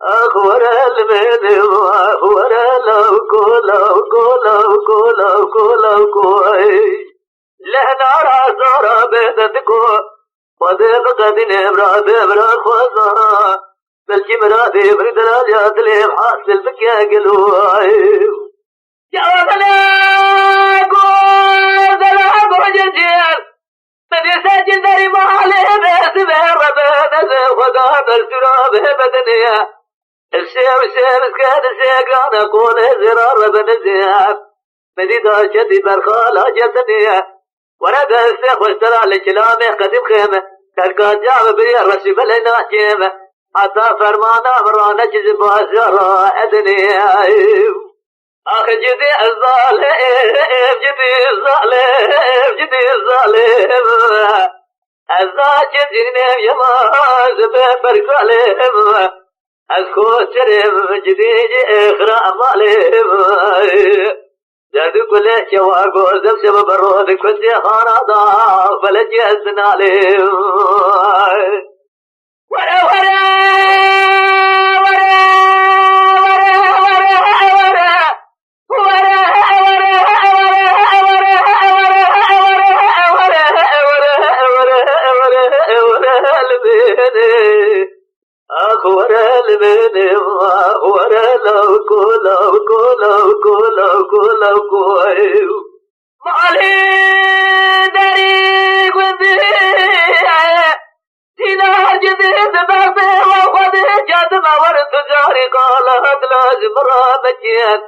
أخور المن أخور لو كوي لهنا راسورا بيتكو وذيب قدين برا خوزا بلكي مرادي بردنا جاتلي حاصل بك يا قلوي جوابنا قول دلعب جدير بدي سجل داري مالي بس بربنا خدا بالتراب بدنيا السير كان سيقانا قول زرار بنزياب بدي داشتي برخالا جتنيا ورد السيخ واشترى لكلامي قديم خيمة كان جاب بي الرسي بلنا جيمة حتى فرمانا مرانا جزب وزراء أدنيا أخ جدي الظالم جدي الظالم الظالم يماز بفرق عليهم أذكر جديد إخراء مالهم جادو كل شواقو زبسب برود كنت خانا ضاف فلجي أزن عليهم ورا ورا أخور المن أخور لو كوي مالي دريق وذيع دينار جديد بغضي وخذ جد ورد جاري قالت لازم رامجيت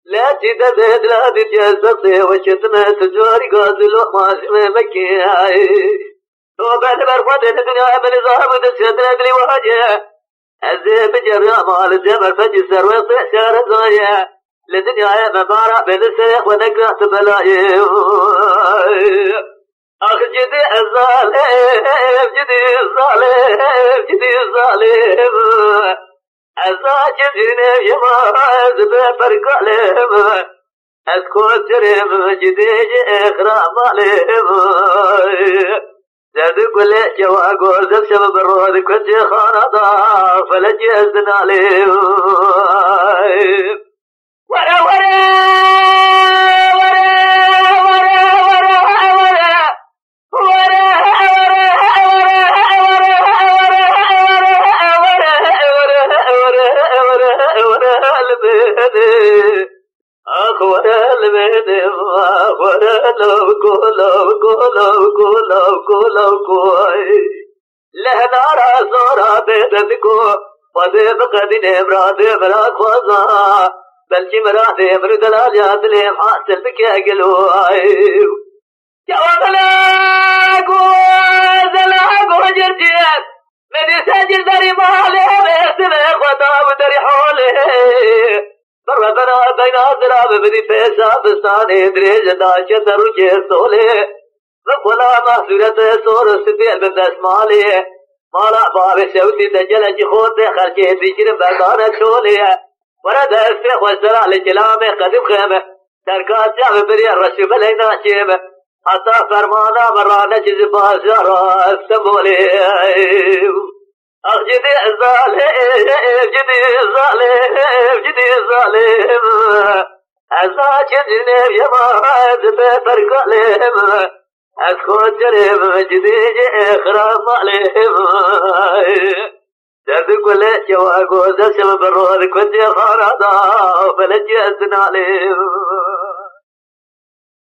لا تدد لا تجسسي وشتنا تجاري قازل ما مكياي وبعد برفض الدنيا من ظهر تسيطر لي وجهه الزيب جرى مال الجمل فجسر ويطيح شار الزايا لدنيا مبارع بين السيخ ونقرأت بلايا أخ جدي الظالم الظالم يماز بفرق عليهم أذكر جريم جدي إخراء مالهم جادو كل شواقو زبسب برود كنت خانا ضاف فلجي أزن عليهم ورا ورا أخور المن أخور لو كوي لهنا راسورا بيتكو وذيب قدين برا خوزا بلكي مرادي بردنا جاتلي حاصل بك يا قلوي جوابنا قول دلعب جرجير من سجل داري مالي بيسل خطا وداري حولي بربنا بين أضراب بدي فيسا بستاني دريج داشة تروجي سولي ولا محسورة سور سبيل بدس مالي مالا باب سوتي دجل جخوت خرجي بجر بردان شولي ورد السيخ والزرع لجلامي قدم خيمة تركات جاب بري الرسي بلينا شيمة حتى فرمانا مرانا جزب بازارا استمولي جدي الظالم الظالم يماز بفرق عليهم أذكر جريم جديد إخرام عليهم جادو كل شواقو زبسب برود كنت خانا ضاف فلجي أزن عليهم